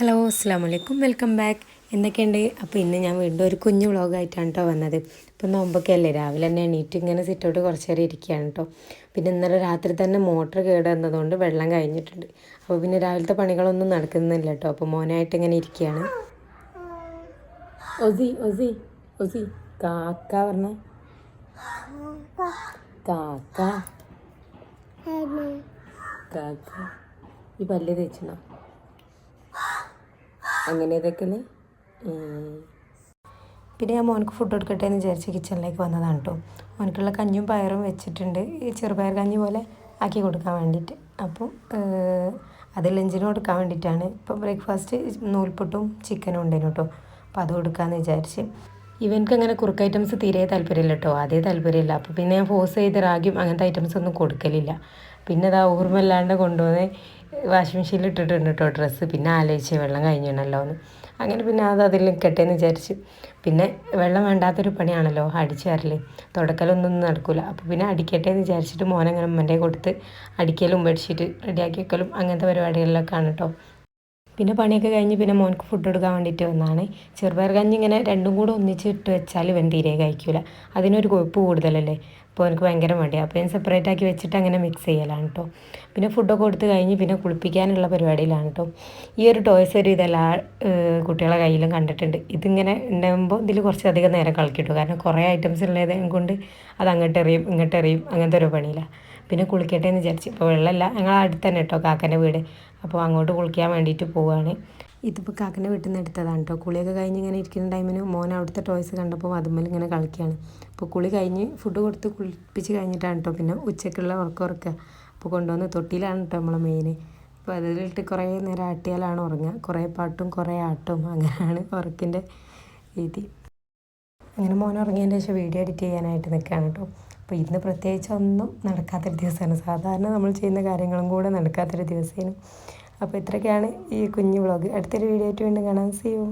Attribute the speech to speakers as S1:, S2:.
S1: Hello അസ്സാം വലൈക്കും welcome back. എന്തൊക്കെയുണ്ട്? അപ്പോൾ ഇന്ന് ഞാൻ വീണ്ടും ഒരു കുഞ്ഞു വ്ളോഗായിട്ടാണ് കേട്ടോ വന്നത്. ഇപ്പം നോമ്പൊക്കെ അല്ലേ, രാവിലെ തന്നെ എണീറ്റ് ഇങ്ങനെ സിറ്റൗട്ട് കുറച്ച് നേരം ഇരിക്കുകയാണ് കേട്ടോ. പിന്നെ ഇന്നലെ രാത്രി തന്നെ മോട്ടർ കേടുവന്നതുകൊണ്ട് വെള്ളം കഴിഞ്ഞിട്ടുണ്ട്. അപ്പോൾ പിന്നെ രാവിലത്തെ പണികളൊന്നും നടക്കുന്നില്ല കേട്ടോ. അപ്പോൾ മോനായിട്ട് ഇങ്ങനെ ഇരിക്കുകയാണ്. ഒസി ഒസി ഒസി കാക്ക പറഞ്ഞ കാക്ക കാക്ക ഈ പല്ല് തേച്ചണോ? അങ്ങനെ ഇതൊക്കെ. പിന്നെ ഞാൻ മോനക്ക് ഫുഡ് കൊടുക്കട്ടെ എന്ന് വിചാരിച്ച് കിച്ചണിലേക്ക് വന്നതാണ് കേട്ടോ. മോനക്കുള്ള കഞ്ഞും പയറും വെച്ചിട്ടുണ്ട്, ഈ ചെറുപയർ കഞ്ഞി പോലെ ആക്കി കൊടുക്കാൻ വേണ്ടിയിട്ട്. അപ്പം അത് ലഞ്ചിന് കൊടുക്കാൻ വേണ്ടിയിട്ടാണ്. ഇപ്പം ബ്രേക്ക്ഫാസ്റ്റ് നൂൽപുട്ടും ചിക്കനും ഉണ്ടായിരുന്നു കേട്ടോ. അപ്പോൾ അത് കൊടുക്കാമെന്ന് വിചാരിച്ച്. ഇവനക്ക് അങ്ങനെ കുറുക്ക് ഐറ്റംസ് തീരെ താല്പര്യമില്ല കേട്ടോ, അതേ താല്പര്യമില്ല. അപ്പോൾ പിന്നെ ഞാൻ ഫോഴ്സ് ചെയ്ത് റാഗിയും അങ്ങനത്തെ ഐറ്റംസ് ഒന്നും കൊടുക്കലില്ല. പിന്നെ അതാ ഓർമ്മയില്ലാണ്ട് കൊണ്ടുവന്ന് വാഷിംഗ് മെഷീനിൽ ഇട്ടിട്ടുണ്ട് കേട്ടോ ഡ്രസ്സ്. പിന്നെ ആലോചിച്ച് വെള്ളം കഴിഞ്ഞണല്ലോ എന്ന്. അങ്ങനെ പിന്നെ അതിൽ നിൽക്കട്ടെ വിചാരിച്ച്. പിന്നെ വെള്ളം വേണ്ടാത്തൊരു പണിയാണല്ലോ അടിച്ചു വരൽ, തുടക്കലൊന്നും നടക്കില്ല. അപ്പോൾ പിന്നെ അടിക്കട്ടെ എന്ന് വിചാരിച്ചിട്ട് മോനങ്ങനെ ഉമ്മൻ്റെ കൊടുത്ത് അടിക്കലും ബെഡ്ഷീറ്റ് റെഡിയാക്കി വെക്കലും അങ്ങനത്തെ പരിപാടികളിലൊക്കെയാണ് കേട്ടോ. പിന്നെ പണിയൊക്കെ കഴിഞ്ഞ് പിന്നെ മോനക്ക് ഫുഡ് കൊടുക്കാൻ വേണ്ടിയിട്ട് വന്നതാണ്. ചെറുപയർ കഞ്ഞി ഇങ്ങനെ രണ്ടും കൂടെ ഒന്നിച്ച് ഇട്ട് വെച്ചാൽ ഇവൻ തീരെ കഴിക്കില്ല, അതിനൊരു കൊഴുപ്പ് കൂടുതലല്ലേ. അപ്പോൾ എനിക്ക് ഭയങ്കര മടിയാണ്. അപ്പോൾ ഞാൻ സെപ്പറേറ്റ് ആക്കി വെച്ചിട്ട് അങ്ങനെ മിക്സ് ചെയ്യലാണ് കേട്ടോ. പിന്നെ ഫുഡൊക്കെ കൊടുത്ത് കഴിഞ്ഞ് പിന്നെ കുളിപ്പിക്കാനുള്ള പരിപാടിയിലാണ് കേട്ടോ. ഈ ഒരു ടോയ്സ് ഒരു ഇതെല്ലാ കുട്ടികളെ കയ്യിലും കണ്ടിട്ടുണ്ട്. ഇതിങ്ങനെ ഉണ്ടാകുമ്പോൾ ഇതിൽ കുറച്ചധികം നേരം കളിക്കിട്ടു, കാരണം കുറേ ഐറ്റംസ് ഉള്ളത് കൊണ്ട് അത് അങ്ങോട്ടെറിയും ഇങ്ങോട്ടെറിയും, അങ്ങനത്തെ ഒരു പണിയില്ല. പിന്നെ കുളിക്കട്ടെ എന്ന് വിചാരിച്ച്. ഇപ്പോൾ വെള്ളമില്ല, ഞങ്ങൾ അടുത്ത് തന്നെ കേട്ടോ കാക്കൻ്റെ വീട്. അപ്പോൾ അങ്ങോട്ട് കുളിക്കാൻ വേണ്ടിയിട്ട് പോവുകയാണ്. ഇതിപ്പോൾ കാക്കൻ്റെ വീട്ടിൽ നിന്ന് എടുത്തതാണ് കേട്ടോ. കുളിയൊക്കെ കഴിഞ്ഞ് ഇങ്ങനെ ഇരിക്കുന്ന ടൈമിന് മോൻ അവിടുത്തെ ടോയ്സ് കണ്ടപ്പോൾ അതുമ്മൽ ഇങ്ങനെ കളിക്കുകയാണ്. അപ്പോൾ കുളി കഴിഞ്ഞ് ഫുഡ് കൊടുത്ത് കുളിപ്പിച്ച് കഴിഞ്ഞിട്ടാണ് കേട്ടോ പിന്നെ ഉച്ചക്കുള്ള ഉറക്കുക. അപ്പോൾ കൊണ്ടുവന്ന് തൊട്ടിയിലാണ് കേട്ടോ നമ്മളെ മെയിൻ. അപ്പോൾ അതിലിട്ട് കുറേ നേരം ആട്ടിയാലാണ് ഉറങ്ങുക. കുറേ പാട്ടും കുറേ ആട്ടും, അങ്ങനെയാണ് ഉറക്കിൻ്റെ രീതി. അങ്ങനെ മോൻ ഉറങ്ങിയതിൻ്റെ ശേഷം വീഡിയോ എഡിറ്റ് ചെയ്യാനായിട്ട് നിൽക്കുകയാണ് കേട്ടോ. അപ്പോൾ ഇന്ന് പ്രത്യേകിച്ച് ഒന്നും നടക്കാത്തൊരു ദിവസമാണ്. സാധാരണ നമ്മൾ ചെയ്യുന്ന കാര്യങ്ങളും കൂടെ നടക്കാത്തൊരു ദിവസമാണ്. അപ്പോൾ ഇത്രയൊക്കെയാണ് ഈ കുഞ്ഞു വ്ളോഗ്. അടുത്തൊരു വീഡിയോ ആയിട്ട് വീണ്ടും കാണാം. See U.